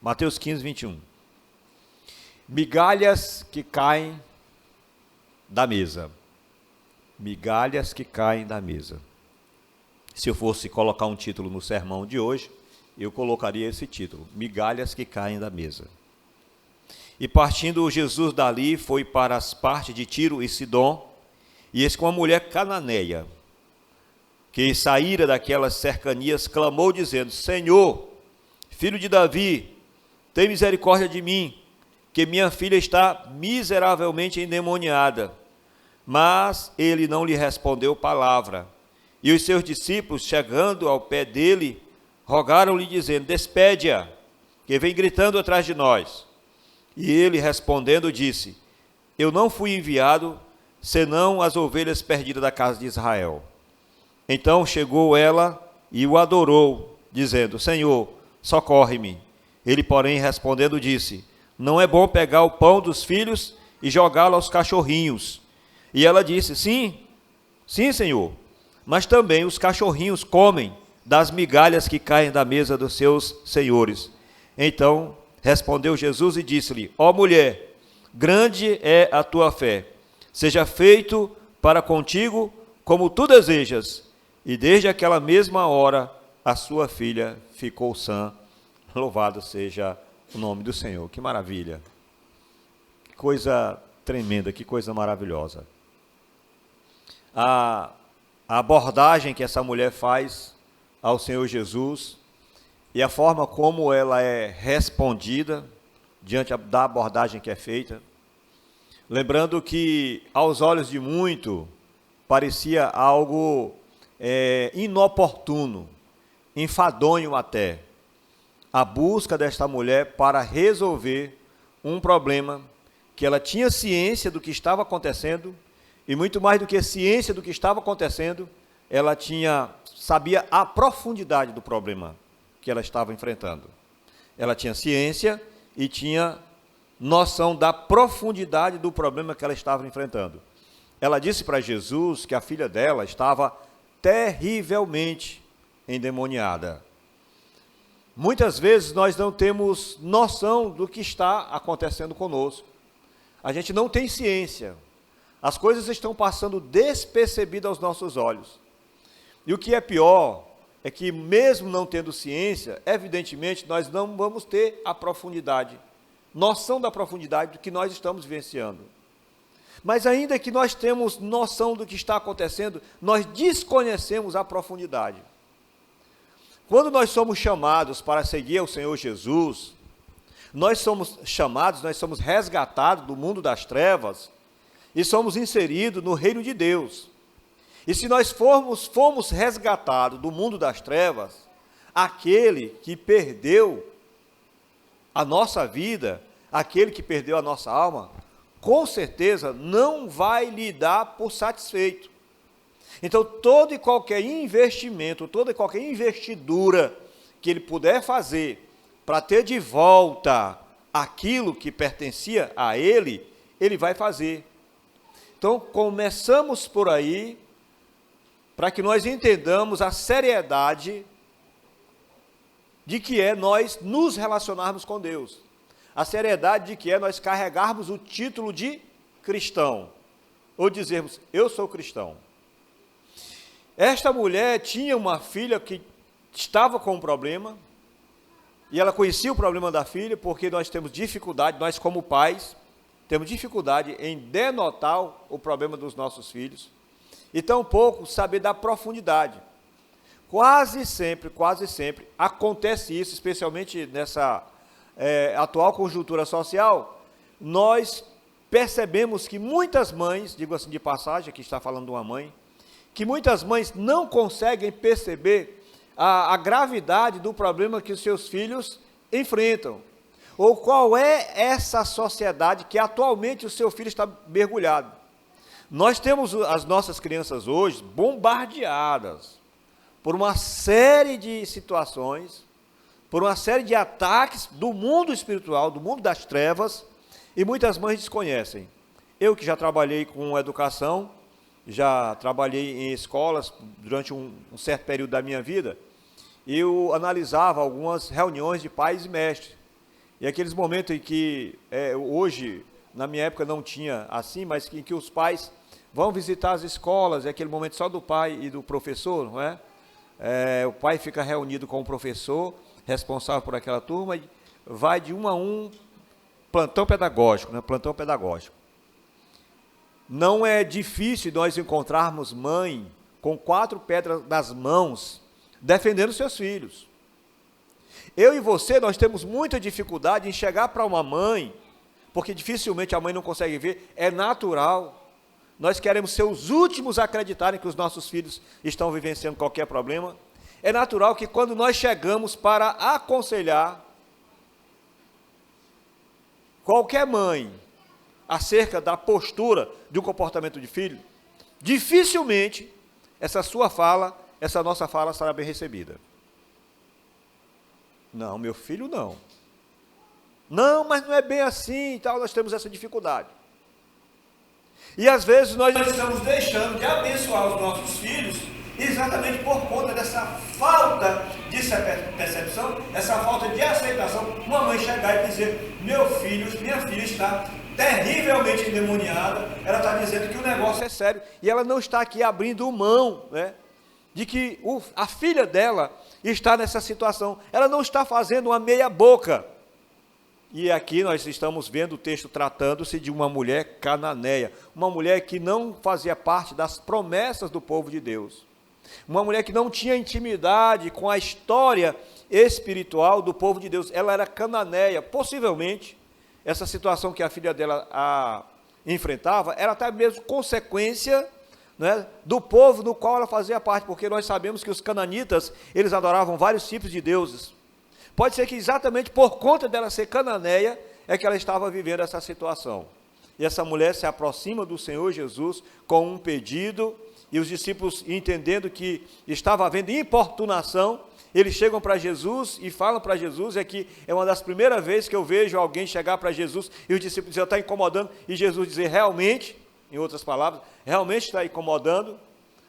Mateus 15, 21. Migalhas que caem da mesa. Migalhas que caem da mesa. Se eu fosse colocar um título no sermão de hoje, eu colocaria esse título: Migalhas que caem da mesa. E partindo Jesus dali, foi para as partes de Tiro e Sidom, e eis que uma mulher cananeia, que saíra daquelas cercanias, clamou dizendo: Senhor, filho de Davi, tem misericórdia de mim, que minha filha está miseravelmente endemoniada. Mas ele não lhe respondeu palavra. E os seus discípulos, chegando ao pé dele, rogaram-lhe, dizendo: Despede-a, que vem gritando atrás de nós. E ele, respondendo, disse: Eu não fui enviado, senão as ovelhas perdidas da casa de Israel. Então chegou ela e o adorou, dizendo: Senhor, socorre-me. Ele, porém, respondendo, disse: Não é bom pegar o pão dos filhos e jogá-lo aos cachorrinhos. E ela disse: Sim, Senhor, mas também os cachorrinhos comem das migalhas que caem da mesa dos seus senhores. Então respondeu Jesus e disse-lhe: Ó mulher, grande é a tua fé, seja feito para contigo como tu desejas. E desde aquela mesma hora a sua filha ficou sã. Louvado seja o nome do Senhor. Que maravilha, que coisa tremenda, que coisa maravilhosa. A abordagem que essa mulher faz ao Senhor Jesus e a forma como ela é respondida diante da abordagem que é feita, lembrando que aos olhos de muito parecia algo inoportuno, enfadonho até, a busca desta mulher para resolver um problema que ela tinha ciência do que estava acontecendo, e muito mais do que ciência do que estava acontecendo, ela sabia a profundidade do problema que ela estava enfrentando. Ela tinha ciência e tinha noção da profundidade do problema que ela estava enfrentando. Ela disse para Jesus que a filha dela estava terrivelmente endemoniada. Muitas vezes nós não temos noção do que está acontecendo conosco. A gente não tem ciência. As coisas estão passando despercebidas aos nossos olhos. E o que é pior é que, mesmo não tendo ciência, evidentemente nós não vamos ter a profundidade, noção da profundidade do que nós estamos vivenciando. Mas ainda que nós temos noção do que está acontecendo, nós desconhecemos a profundidade. Quando nós somos chamados para seguir ao Senhor Jesus, nós somos chamados, nós somos resgatados do mundo das trevas e somos inseridos no reino de Deus. E se nós fomos resgatados do mundo das trevas, aquele que perdeu a nossa vida, aquele que perdeu a nossa alma, com certeza não vai lhe dar por satisfeito. Então, todo e qualquer investimento, toda e qualquer investidura que ele puder fazer para ter de volta aquilo que pertencia a ele, ele vai fazer. Então, começamos por aí, para que nós entendamos a seriedade de que é nós nos relacionarmos com Deus. A seriedade de que é nós carregarmos o título de cristão, ou dizermos: eu sou cristão. Esta mulher tinha uma filha que estava com um problema, e ela conhecia o problema da filha, porque nós temos dificuldade, nós como pais, temos dificuldade em denotar o problema dos nossos filhos, e tampouco saber da profundidade. Quase sempre acontece isso, especialmente nessa atual conjuntura social. Nós percebemos que muitas mães, digo assim de passagem, aqui está falando de uma mãe, que muitas mães não conseguem perceber a gravidade do problema que os seus filhos enfrentam, ou qual é essa sociedade que atualmente o seu filho está mergulhado. Nós temos as nossas crianças hoje bombardeadas por uma série de situações, por uma série de ataques do mundo espiritual, do mundo das trevas, e muitas mães desconhecem. Eu que já trabalhei com educação, já trabalhei em escolas durante um certo período da minha vida, eu analisava algumas reuniões de pais e mestres, E aqueles momentos em que, hoje, na minha época não tinha assim, mas em que os pais vão visitar as escolas, é aquele momento só do pai e do professor, não é? O pai fica reunido com o professor, responsável por aquela turma, e vai de um a um, plantão pedagógico, né? Plantão pedagógico. Não é difícil nós encontrarmos mãe com 4 pedras nas mãos, defendendo seus filhos. Eu e você, nós temos muita dificuldade em chegar para uma mãe, porque dificilmente a mãe não consegue ver, é natural. Nós queremos ser os últimos a acreditarem que os nossos filhos estão vivenciando qualquer problema. É natural que quando nós chegamos para aconselhar qualquer mãe acerca da postura de um comportamento de filho, dificilmente essa nossa fala será bem recebida. Não, meu filho não. Não, mas não é bem assim e tal, nós temos essa dificuldade. E às vezes nós estamos deixando de abençoar os nossos filhos exatamente por conta dessa falta de percepção, essa falta de aceitação. Uma mãe chegar e dizer, minha filha está terrivelmente endemoniada, ela está dizendo que o negócio é sério, e ela não está aqui abrindo mão, né, de que a filha dela está nessa situação, ela não está fazendo uma meia boca. E aqui nós estamos vendo o texto tratando-se de uma mulher cananeia, uma mulher que não fazia parte das promessas do povo de Deus, uma mulher que não tinha intimidade com a história espiritual do povo de Deus, ela era cananeia. Possivelmente, essa situação que a filha dela enfrentava, era até mesmo consequência, né, do povo do qual ela fazia parte, porque nós sabemos que os cananitas, eles adoravam vários tipos de deuses. Pode ser que exatamente por conta dela ser cananeia, é que ela estava vivendo essa situação. E essa mulher se aproxima do Senhor Jesus com um pedido, e os discípulos, entendendo que estava havendo importunação, eles chegam para Jesus e falam para Jesus, que é uma das primeiras vezes que eu vejo alguém chegar para Jesus, e os discípulos dizem, está incomodando, e Jesus dizer, realmente, em outras palavras, realmente está incomodando.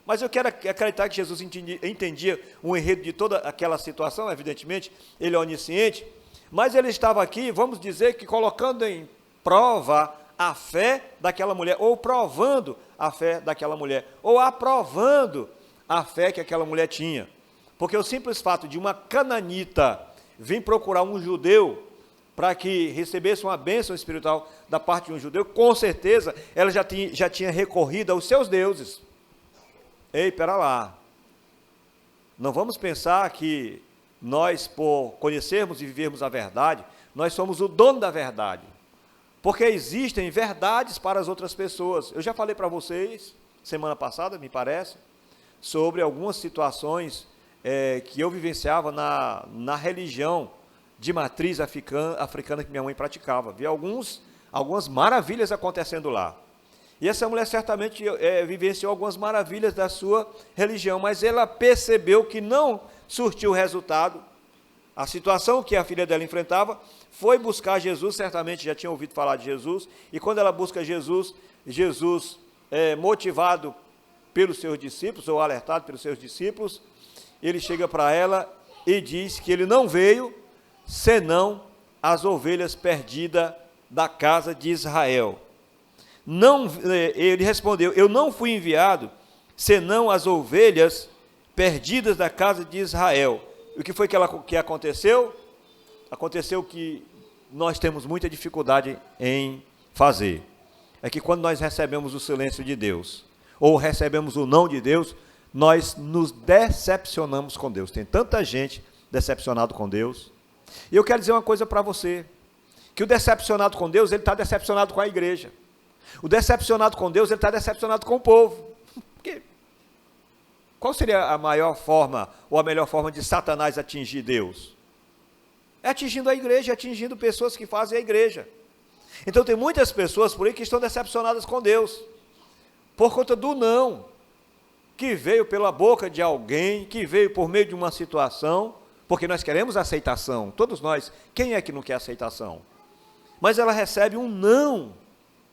Mas eu quero acreditar que Jesus entendia o enredo de toda aquela situação, evidentemente, ele é onisciente, mas ele estava aqui, vamos dizer que colocando em prova a fé daquela mulher, ou provando a fé daquela mulher, ou aprovando a fé que aquela mulher tinha. Porque o simples fato de uma cananita vir procurar um judeu para que recebesse uma bênção espiritual da parte de um judeu, com certeza ela já tinha recorrido aos seus deuses. Ei, pera lá, não vamos pensar que nós, por conhecermos e vivermos a verdade, nós somos o dono da verdade, porque existem verdades para as outras pessoas. Eu já falei para vocês, semana passada, me parece, sobre algumas situações que eu vivenciava na religião de matriz africana que minha mãe praticava. Vi algumas maravilhas acontecendo lá. E essa mulher certamente vivenciou algumas maravilhas da sua religião, mas ela percebeu que não surtiu resultado. A situação que a filha dela enfrentava foi buscar Jesus, certamente já tinha ouvido falar de Jesus, e quando ela busca Jesus, motivado pelos seus discípulos, ou alertado pelos seus discípulos, ele chega para ela e diz que ele não veio senão as ovelhas perdidas da casa de Israel. Ele respondeu, eu não fui enviado senão as ovelhas perdidas da casa de Israel. E o que foi que aconteceu? Aconteceu que nós temos muita dificuldade em fazer. É que quando nós recebemos o silêncio de Deus, ou recebemos o não de Deus, nós nos decepcionamos com Deus. Tem tanta gente decepcionado com Deus. E eu quero dizer uma coisa para você, que o decepcionado com Deus, ele está decepcionado com a igreja. O decepcionado com Deus, ele está decepcionado com o povo. Porque qual seria a maior forma, ou a melhor forma de Satanás atingir Deus? É atingindo a igreja, atingindo pessoas que fazem a igreja. Então tem muitas pessoas por aí que estão decepcionadas com Deus, por conta do não, que veio pela boca de alguém, que veio por meio de uma situação, porque nós queremos aceitação, todos nós, quem é que não quer aceitação? Mas ela recebe um não,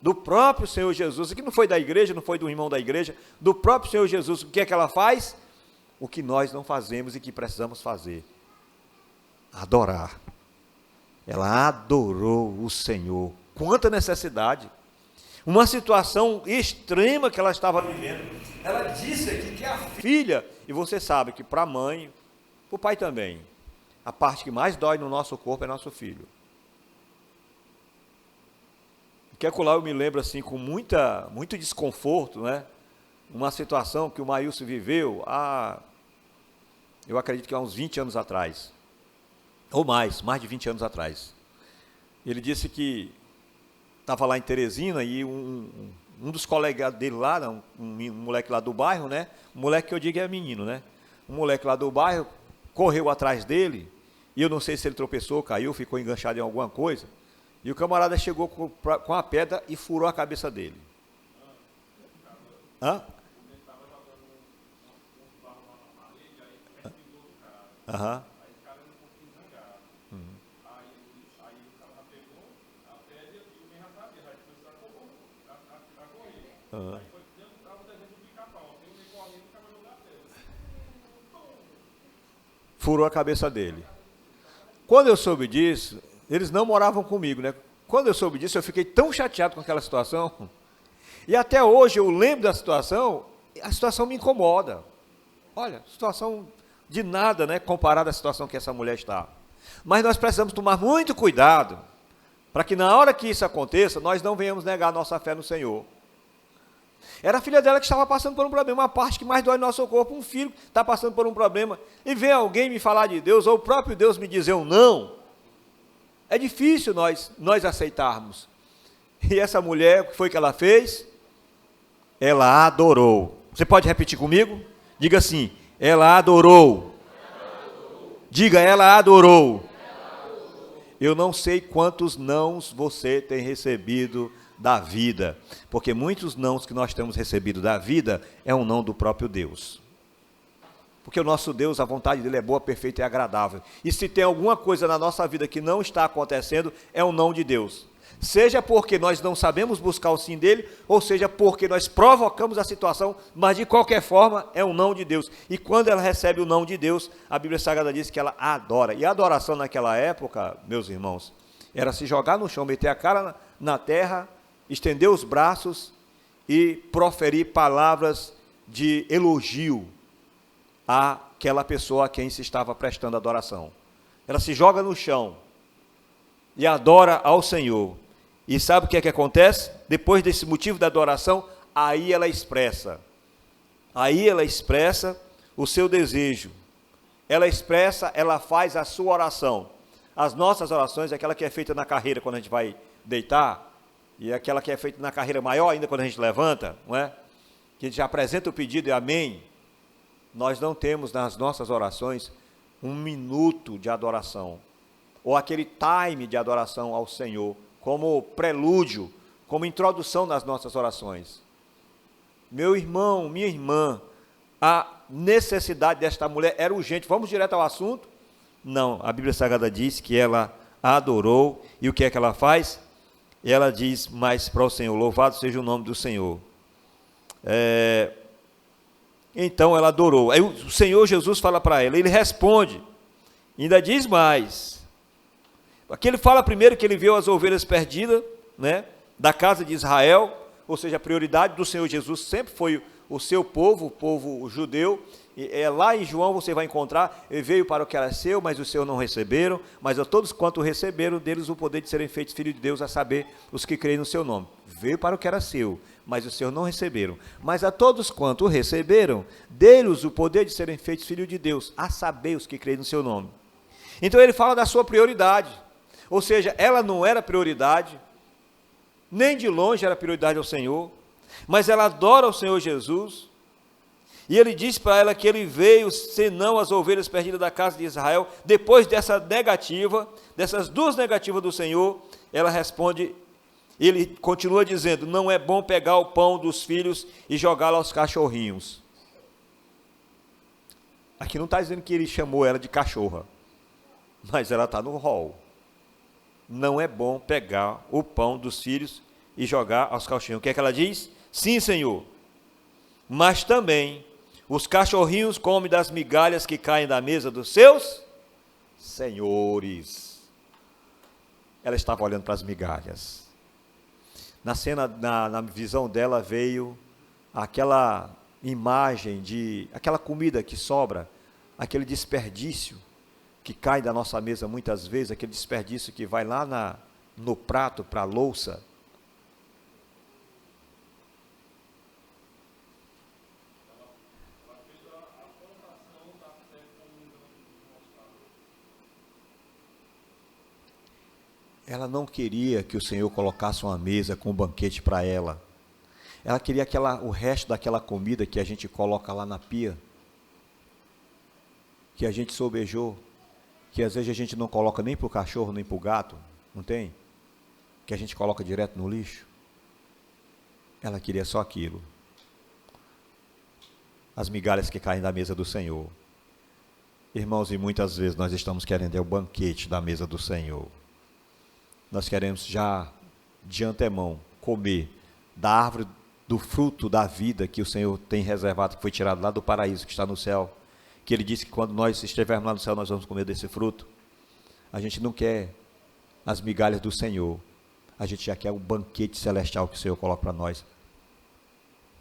do próprio Senhor Jesus, que não foi da igreja, não foi do irmão da igreja, do próprio Senhor Jesus. O que é que ela faz? O que nós não fazemos e que precisamos fazer: adorar. Ela adorou o Senhor. Quanta necessidade! Uma situação extrema que ela estava vivendo. Ela disse aqui que a filha, e você sabe que para a mãe, para o pai também, a parte que mais dói no nosso corpo é nosso filho. Que acolá eu me lembro assim com muito desconforto, né? Uma situação que o Maílson viveu eu acredito que há uns 20 anos atrás, ou mais de 20 anos atrás. Ele disse que estava lá em Teresina e um dos colegas dele lá, um moleque lá do bairro, né? Um moleque que eu digo é menino, né? Um moleque lá do bairro correu atrás dele, e eu não sei se ele tropeçou, caiu, ficou enganchado em alguma coisa, e o camarada chegou com a pedra e furou a cabeça dele. Hã? Aham. Uhum. Furou a cabeça dele. Quando eu soube disso, eles não moravam comigo, né? Quando eu soube disso, eu fiquei tão chateado com aquela situação. E até hoje eu lembro da situação, a situação me incomoda. Olha, situação de nada, né, comparada à situação que essa mulher está. Mas nós precisamos tomar muito cuidado, para que na hora que isso aconteça, nós não venhamos negar a nossa fé no Senhor. Era a filha dela que estava passando por um problema, uma parte que mais dói no nosso corpo, um filho que está passando por um problema, e vem alguém me falar de Deus, ou o próprio Deus me dizer um não, é difícil nós aceitarmos. E essa mulher, o que foi que ela fez? Ela adorou. Você pode repetir comigo? Diga assim, ela adorou. Diga, ela adorou. Eu não sei quantos nãos você tem recebido da vida, porque muitos nãos que nós temos recebido da vida é um não do próprio Deus. Porque o nosso Deus, a vontade dele é boa, perfeita e agradável. E se tem alguma coisa na nossa vida que não está acontecendo, é um não de Deus. Seja porque nós não sabemos buscar o sim dele, ou seja porque nós provocamos a situação, mas de qualquer forma é um não de Deus. E quando ela recebe o não de Deus, a Bíblia Sagrada diz que ela adora. E a adoração naquela época, meus irmãos, era se jogar no chão, meter a cara na terra, estender os braços e proferir palavras de elogio àquela pessoa a quem se estava prestando adoração. Ela se joga no chão e adora ao Senhor. E sabe o que é que acontece? Depois desse motivo da adoração, aí ela expressa o seu desejo. Ela faz a sua oração. As nossas orações, aquela que é feita na carreira quando a gente vai deitar, e aquela que é feita na carreira maior ainda quando a gente levanta, não é? Que a gente já apresenta o pedido e amém. Nós não temos nas nossas orações um minuto de adoração, ou aquele time de adoração ao Senhor, como prelúdio, como introdução nas nossas orações. Meu irmão, minha irmã, a necessidade desta mulher era urgente. Vamos direto ao assunto? Não, a Bíblia Sagrada diz que ela adorou, e o que é que ela faz? Ela diz mais para o Senhor, louvado seja o nome do Senhor. Então ela adorou. Aí o Senhor Jesus fala para ela, ele responde, ainda diz mais. Aqui ele fala primeiro que ele viu as ovelhas perdidas, né, da casa de Israel, ou seja, a prioridade do Senhor Jesus sempre foi o seu povo, o povo judeu. Lá em João você vai encontrar, ele veio para o que era seu, mas os seus não receberam, mas a todos quanto receberam, deles o poder de serem feitos filhos de Deus, a saber, os que creem no seu nome. Veio para o que era seu, mas os seus não receberam. Mas a todos quanto receberam, deles o poder de serem feitos filhos de Deus, a saber, os que creem no seu nome. Então ele fala da sua prioridade, ou seja, ela não era prioridade, nem de longe era prioridade ao Senhor, mas ela adora o Senhor Jesus, e ele diz para ela que ele veio senão as ovelhas perdidas da casa de Israel. Depois dessa negativa, dessas duas negativas do Senhor, ela responde, ele continua dizendo, não é bom pegar o pão dos filhos e jogá-lo aos cachorrinhos. Aqui não está dizendo que ele chamou ela de cachorra, mas ela está no rol. Não é bom pegar o pão dos filhos e jogar aos cachorrinhos. O que é que ela diz? Sim, Senhor, mas também os cachorrinhos comem das migalhas que caem da mesa dos seus senhores. ela estava olhando para as migalhas. Na cena, na visão dela veio aquela imagem de aquela comida que sobra, aquele desperdício que cai da nossa mesa muitas vezes, aquele desperdício que vai lá no prato para a louça. Ela não queria que o Senhor colocasse uma mesa com um banquete para ela. Ela queria o resto daquela comida que a gente coloca lá na pia, que a gente sobejou, que às vezes a gente não coloca nem para o cachorro, nem para o gato, não tem? Que a gente coloca direto no lixo. Ela queria só aquilo. As migalhas que caem da mesa do Senhor. Irmãos, e muitas vezes nós estamos querendo o banquete da mesa do Senhor. Nós queremos já, de antemão, comer da árvore do fruto da vida que o Senhor tem reservado, que foi tirado lá do paraíso, que está no céu, que Ele disse que quando nós estivermos lá no céu, nós vamos comer desse fruto. A gente não quer as migalhas do Senhor, a gente já quer o banquete celestial que o Senhor coloca para nós.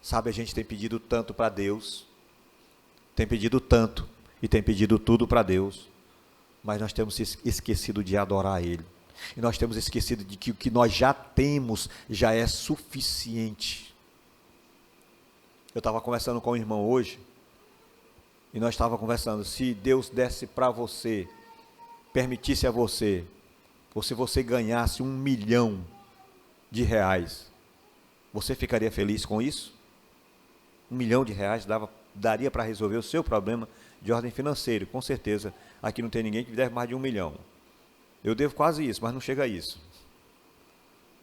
Sabe, a gente tem pedido tanto para Deus, tem pedido tanto, e tem pedido tudo para Deus, mas nós temos esquecido de adorar Ele. E nós temos esquecido de que o que nós já temos já é suficiente. Eu estava conversando com um irmão hoje, e nós estávamos conversando, se Deus desse para você, permitisse a você, ou se você ganhasse R$1 milhão, você ficaria feliz com isso? R$1 milhão daria para resolver o seu problema de ordem financeira, com certeza. Aqui não tem ninguém que deve mais de R$1 milhão. Eu devo quase isso, mas não chega a isso.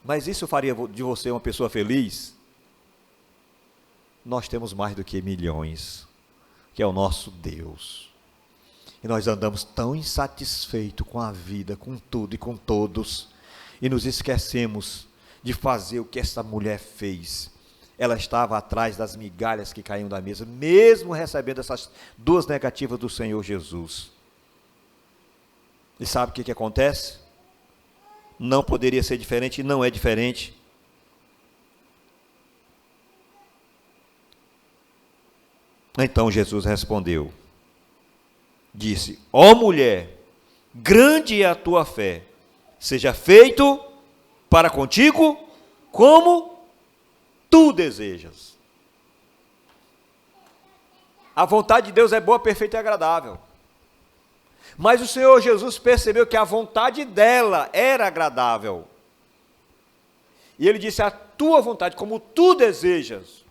Mas isso faria de você uma pessoa feliz? Nós temos mais do que milhões, que é o nosso Deus. E nós andamos tão insatisfeitos com a vida, com tudo e com todos, e nos esquecemos de fazer o que essa mulher fez. Ela estava atrás das migalhas que caíam da mesa, mesmo recebendo essas duas negativas do Senhor Jesus. E sabe o que acontece? Não poderia ser diferente, e não é diferente. Então Jesus respondeu, disse, ó mulher, grande é a tua fé, seja feito para contigo como tu desejas. A vontade de Deus é boa, perfeita e agradável. Mas o Senhor Jesus percebeu que a vontade dela era agradável. E Ele disse, a tua vontade, como tu desejas.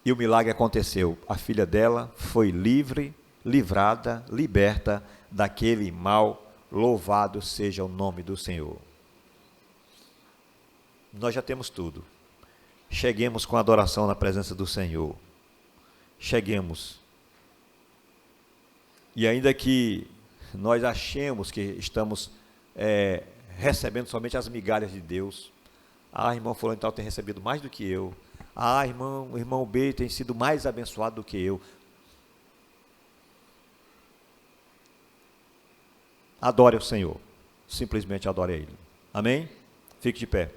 E o milagre aconteceu. A filha dela foi livrada, liberta daquele mal. Louvado seja o nome do Senhor. Nós já temos tudo. Cheguemos com adoração na presença do Senhor. Cheguemos. E ainda que nós achemos que estamos recebendo somente as migalhas de Deus. Ah, irmão fulano e tal tem recebido mais do que eu. Ah, irmão B tem sido mais abençoado do que eu. Adore o Senhor. Simplesmente adore a Ele. Amém? Fique de pé.